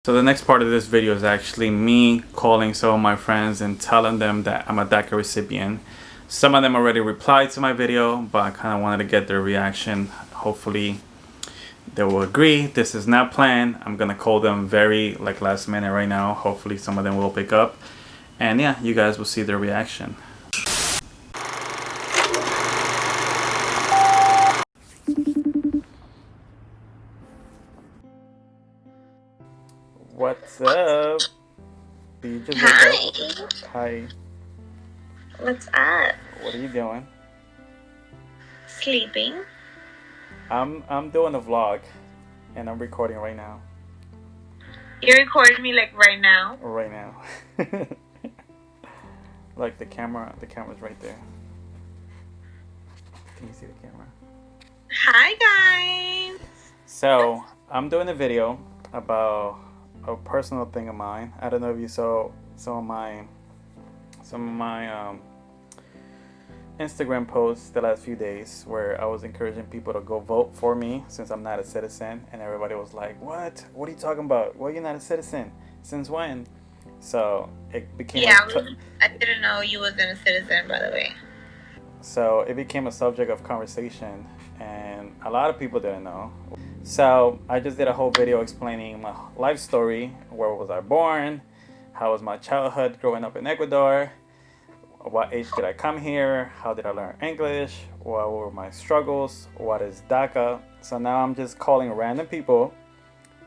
So the next part of this video is actually me calling some of my friends and telling them that I'm a DACA recipient. Some of them already replied to my video, but I kind of wanted to get their reaction. Hopefully they will agree. This is not planned. I'm gonna call them very last minute right now. Hopefully some of them will pick up. And yeah, you guys will see their reaction. What's up? Do you just wake up? Hi. What's up? What are you doing? Sleeping. I'm doing a vlog, and I'm recording right now. You're recording me right now? Right now. Like the camera's right there. Can you see the camera? Hi guys. So I'm doing a video about a personal thing of mine. I don't know if you saw some of my Instagram posts the last few days where I was encouraging people to go vote for me since I'm not a citizen, and everybody was like, what are you talking about? Why are you not a citizen? Since when? So it became I didn't know you wasn't a citizen, by the way. So it became a subject of conversation, and a lot of people didn't know. So I just did a whole video explaining my life story. Where was I born? How was my childhood growing up in Ecuador? What age did I come here? How did I learn English? What were my struggles? What is DACA? So now I'm just calling random people.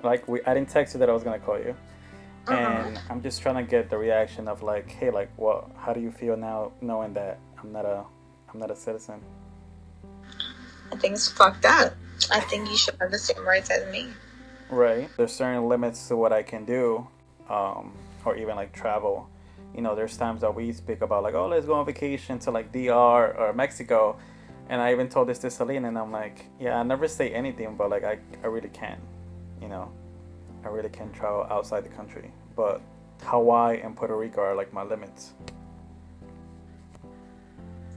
I didn't text you that I was gonna call you. And I'm just trying to get the reaction of hey, how do you feel now knowing that I'm not a citizen? I think it's fucked up. I think you should have the same rights as me. Right. There's certain limits to what I can do, or even travel. You know, there's times that we speak about oh, let's go on vacation to DR or Mexico, and I even told this to Celine, and I'm like, yeah, I never say anything, but I really can, you know, I really can travel outside the country, but Hawaii and Puerto Rico are my limits.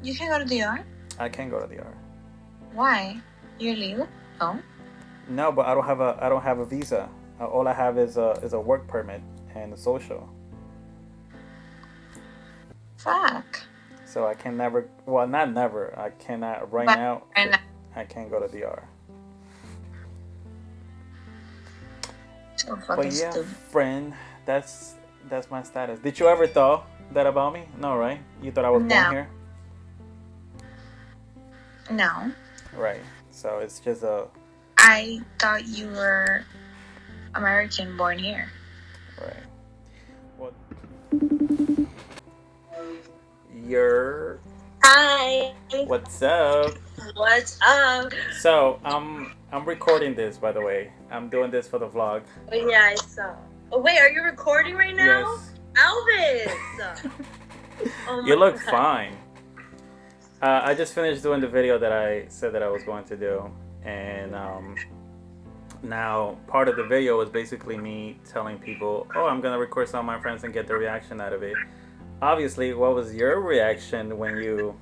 You can go to DR? I can go to DR. Why? You're legal? Oh. No, but I don't have a visa. All I have is a work permit and a social. Fuck. So I can never. Well, not never. I cannot right now. I can't go to DR. So fucking but yeah, stupid. Friend, that's my status. Did you ever thought that about me? No, right? You thought I was born here? No. Right. So it's just I thought you were American, born here. Right. What? Hi. What's up? What's up? So I'm recording this, by the way. I'm doing this for the vlog. Oh yeah, I saw. Oh wait, are you recording right now? Yes. Elvis. Oh my You look God. fine. I just finished doing the video that I said that I was going to do, and now part of the video was basically me telling people, oh, I'm gonna record some of my friends and get the reaction out of it. Obviously, what was your reaction when you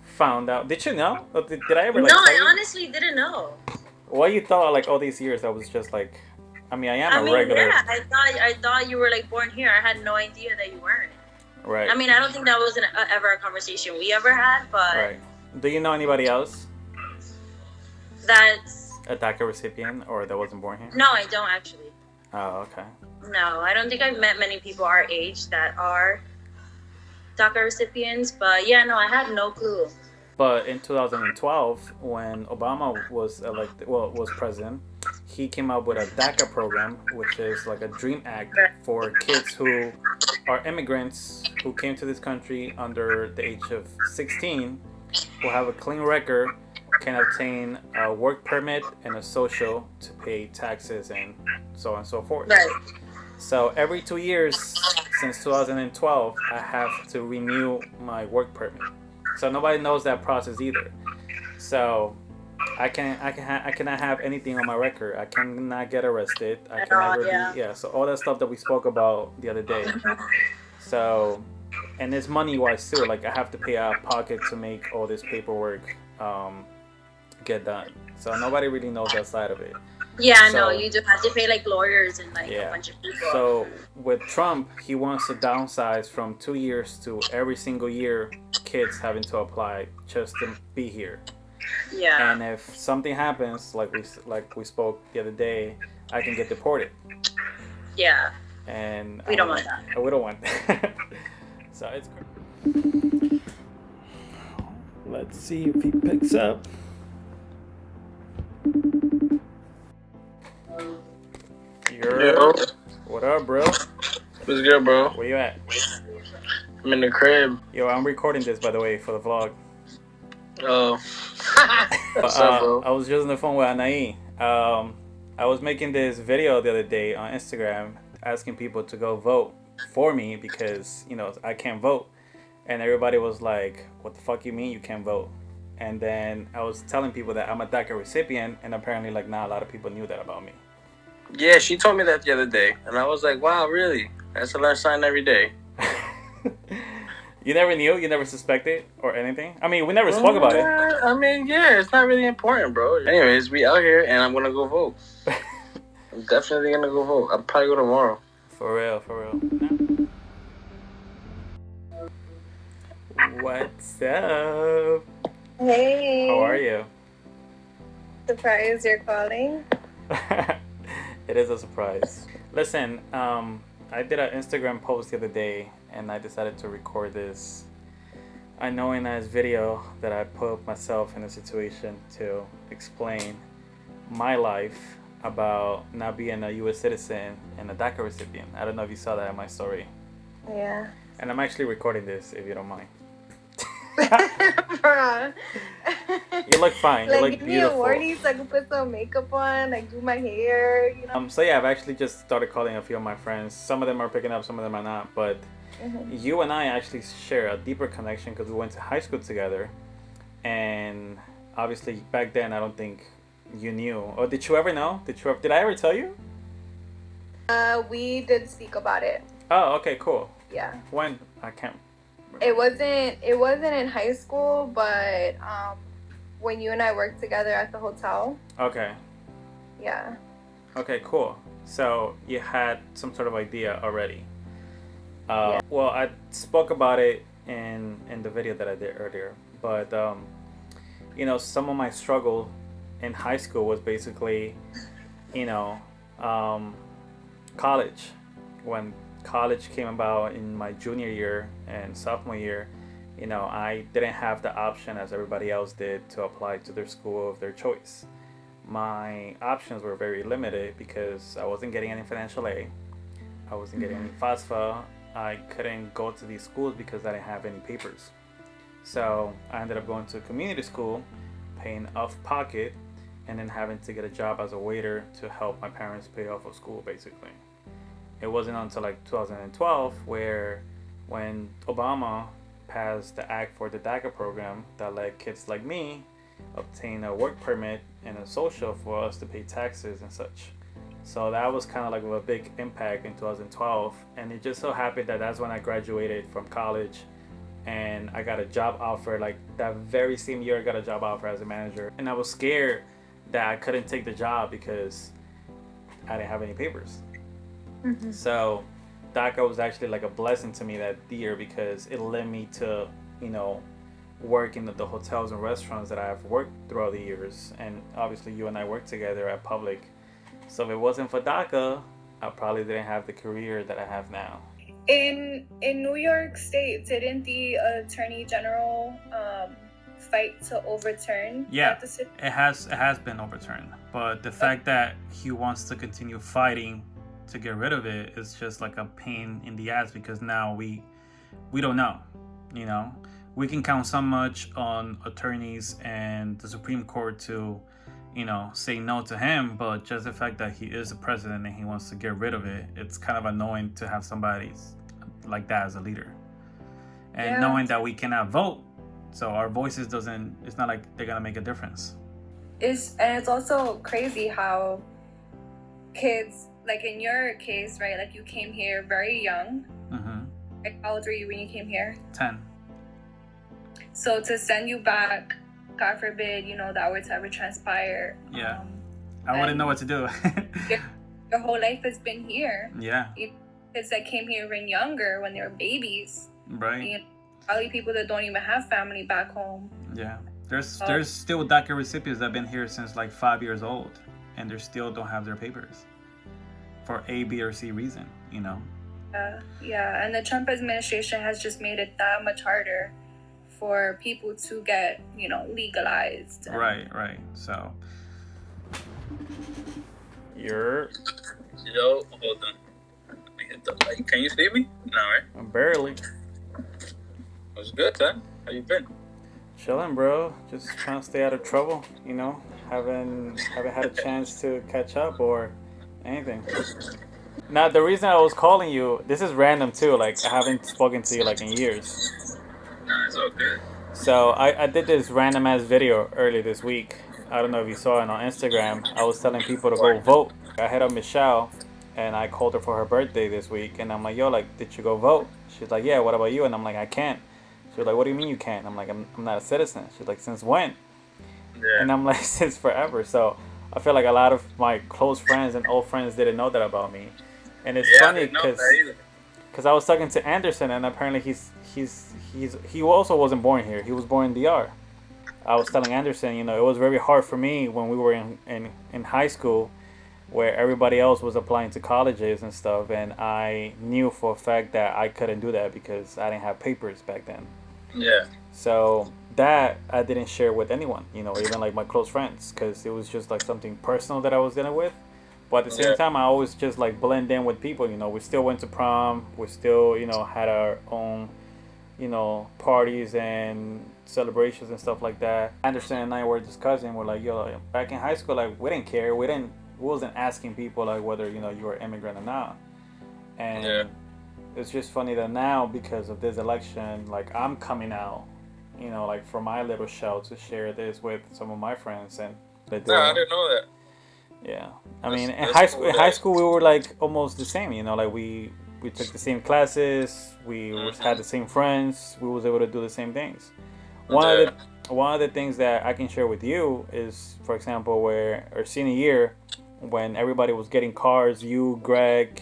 found out? Did you know? Did I ever No, tell I you? honestly didn't know. What you thought all these years? I was just I am a regular. Yeah, I thought you were born here. I had no idea that you weren't. Right. I mean, I don't think that was ever a conversation we ever had, but Right. Do you know anybody else that's a DACA recipient or that wasn't born here? no, I don't actually. Oh, okay. No, I don't think I've met many people our age that are DACA recipients, but yeah, no, I had no clue. But in 2012, when Obama was president, he came up with a DACA program, which is a dream act for kids who are immigrants who came to this country under the age of 16, who have a clean record, can obtain a work permit and a social to pay taxes and so on and so forth. Right. So every 2 years since 2012, I have to renew my work permit. So nobody knows that process either. So I cannot have anything on my record. I cannot get arrested. I can never So all that stuff that we spoke about the other day. So, and it's money wise too. I have to pay out of pocket to make all this paperwork get done. So nobody really knows that side of it. Yeah, no, So you do have to pay like lawyers and like a yeah. bunch of people. So with Trump, he wants to downsize from 2 years to every single year kids having to apply just to be here. Yeah, And if something happens, like we spoke the other day, I can get deported, yeah, and we I don't don't want want that. we don't want that. So it's great. Let's see if he picks up. Yo, What up, bro? what's good, bro? Where you at? I'm in the crib. Yo, I'm recording this, by the way, for the vlog. Oh, what's up, bro? I was just on the phone with Anai. I was making this video the other day on Instagram asking people to go vote for me because, I can't vote. And everybody was like, what the fuck you mean you can't vote? And then I was telling people that I'm a DACA recipient, and apparently, like, not a lot of people knew that about me. Yeah, she told me that the other day, and I was like, wow, really? That's a learn sign every day. You never knew? You never suspected or anything? I mean, we never spoke about it. I mean, yeah, it's not really important, bro. Anyways, we out here, and I'm gonna go vote. I'm definitely gonna go vote. I'll probably go tomorrow. For real. What's up? Hey. How are you? Surprised you're calling? It is a surprise. Listen, I did an Instagram post the other day, and I decided to record this. I know in this video that I put myself in a situation to explain my life about not being a U.S. citizen and a DACA recipient. I don't know if you saw that in my story. Yeah. And I'm actually recording this, if you don't mind. Bruh. You look fine. You Like, look give me a beautiful. warning so I can put some makeup on, like do my hair, you know? So yeah, I've actually just started calling a few of my friends. Some of them are picking up, some of them are not. But you and I actually share a deeper connection because we went to high school together. And obviously back then, I don't think you knew. Or did you ever know? Did I ever tell you? We did speak about it. Oh, okay, cool. Yeah. When? I can't. It wasn't in high school, but when you and I worked together at the hotel. Okay. Yeah. Okay, cool. So you had some sort of idea already. Yeah. Well, I spoke about it in the video that I did earlier, but some of my struggle in high school was basically, college. When college came about in my junior year and sophomore year, I didn't have the option as everybody else did to apply to their school of their choice. My options were very limited because I wasn't getting any financial aid. I wasn't getting any FAFSA. I couldn't go to these schools because I didn't have any papers. So I ended up going to a community school, paying off pocket, and then having to get a job as a waiter to help my parents pay off of school, basically. It wasn't until like 2012 when Obama passed the act for the DACA program that let kids like me obtain a work permit and a social for us to pay taxes and such. So that was kind of like a big impact in 2012, and it just so happened that that's when I graduated from college and I got a job offer. Like that very same year I got a job offer as a manager, and I was scared that I couldn't take the job because I didn't have any papers. So DACA was actually like a blessing to me that year because it led me to, work in the hotels and restaurants that I've worked throughout the years. And obviously you and I worked together at Public. So if it wasn't for DACA, I probably didn't have the career that I have now. In New York State, didn't the Attorney General fight to overturn? Yeah, it has been overturned. But the fact that he wants to continue fighting to get rid of it is just like a pain in the ass because now we don't know. We can count so much on attorneys and the Supreme Court to say no to him, but just the fact that he is the president and he wants to get rid of it, it's kind of annoying to have somebody like that as a leader. And knowing that we cannot vote, so our voices it's not like they're gonna make a difference. It's also crazy how kids, like in your case, right, like you came here very young. Like, how old were you when you came here? 10. So to send you back, God forbid, that were to ever transpire. Yeah. I wouldn't know what to do. Your whole life has been here. Yeah. Kids that came here even younger when they were babies. Right. You know, probably people that don't even have family back home. Yeah. There's still DACA recipients that have been here since like 5 years old, and they still don't have their papers for A, B, or C reason, you know? Yeah, and the Trump administration has just made it that much harder for people to get, you know, legalized. Right. So Yo, hold on. Let me hit the light. Can you see me? No, right? Barely. What's good, son? How you been? Chilling, bro. Just trying to stay out of trouble, you know? Haven't had a chance to catch up or anything. Now, the reason I was calling you, this is random too, like I haven't spoken to you like in years. Nah, it's all good. So I did this random ass video earlier this week. I don't know if you saw it on Instagram. I was telling people to go vote. I hit up Michelle and I called her for her birthday this week, and I'm like, yo, like, did you go vote? She's like, yeah, what about you? And I'm like, I can't. She was like, what do you mean you can't? I'm like, I'm not a citizen. She's like, since when? Yeah. And I'm like, since forever. So I feel like a lot of my close friends and old friends didn't know that about me. And it's funny because I was talking to Anderson, and apparently he also wasn't born here. He was born in DR. I was telling Anderson, you know, it was very hard for me when we were in high school, where everybody else was applying to colleges and stuff, and I knew for a fact that I couldn't do that because I didn't have papers back then. Yeah. So that I didn't share with anyone, you know, even like my close friends, because it was just like something personal that I was dealing with. But at the same time, I always just like blend in with people, you know. We still went to prom. We still, you know, had our own, you know, parties and celebrations and stuff like that. Anderson and I were discussing. We're like, yo, back in high school, like we didn't care. We wasn't asking people like whether, you know, you were immigrant or not. And it's just funny that now, because of this election, like I'm coming out, you know, like for my little shell to share this with some of my friends, and they do. I didn't know that. Yeah, I mean, in high school we were like almost the same, you know, like we took the same classes, we had the same friends, we was able to do the same things. One of the things that I can share with you is, for example, where our senior year, when everybody was getting cars, you, Greg,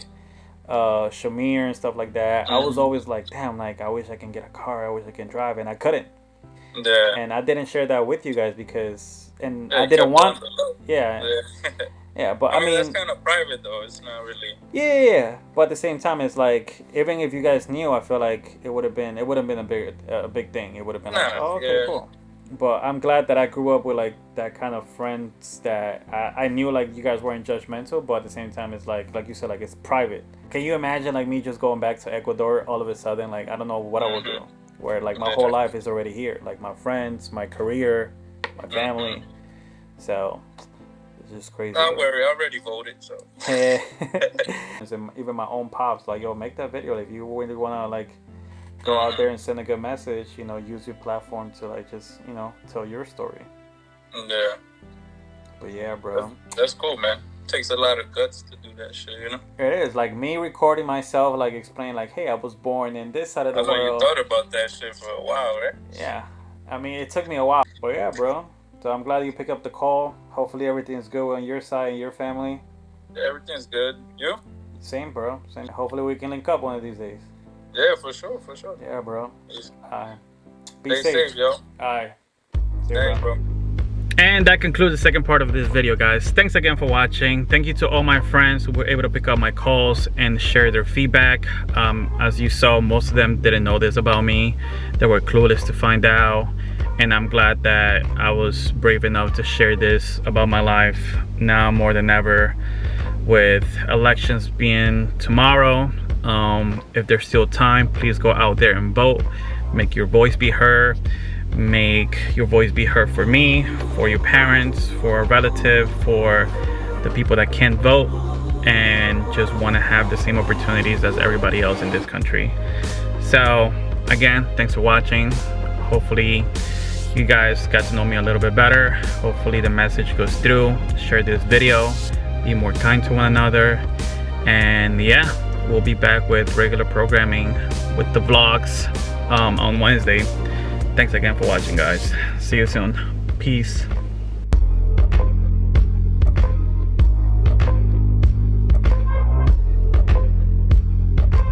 Shamir, and stuff like that, I was always like, damn, like I wish I can get a car, I wish I can drive, and I couldn't. Yeah. And I didn't share that with you guys because, I didn't want. Yeah. Yeah, but I mean that's kind of private though. It's not really. Yeah. But at the same time, it's like even if you guys knew, I feel like it would have been a big thing. It would have been like, oh, okay, cool. But I'm glad that I grew up with like that kind of friends that I knew like you guys weren't judgmental, but at the same time, it's like you said, like it's private. Can you imagine like me just going back to Ecuador all of a sudden? Like I don't know what I will do. Where like my whole life is already here, like my friends, my career, my family. So it's just crazy. Don't worry, I already voted, so. Even my own pops, like, yo, make that video. Like, if you really wanna like go out there and send a good message, you know, use your platform to like just, you know, tell your story. Yeah. But yeah, bro. That's cool, man. Takes a lot of guts to do that shit, you know? It is. Like me recording myself, like explaining like, hey, I was born in this side of the world. I know you thought about that shit for a while, right? Yeah. I mean, it took me a while. But yeah, bro. So I'm glad you picked up the call. Hopefully everything's good on your side and your family. Yeah, everything's good. You? Same, bro. Same. Hopefully we can link up one of these days. Yeah, for sure. Yeah, bro. Be Stay safe, yo. Alright. Thanks, bro. And that concludes the second part of this video, guys. Thanks again for watching. Thank you to all my friends who were able to pick up my calls and share their feedback. As you saw, most of them didn't know this about me. They were clueless to find out. And I'm glad that I was brave enough to share this about my life now more than ever, with elections being tomorrow. If there's still time, please go out there and vote. Make your voice be heard. Make your voice be heard for me, for your parents, for a relative, for the people that can't vote and just want to have the same opportunities as everybody else in this country. So again, thanks for watching. Hopefully you guys got to know me a little bit better. Hopefully the message goes through. Share this video, be more kind to one another, and yeah, we'll be back with regular programming with the vlogs on Wednesday. Thanks again for watching, guys. See you soon. Peace.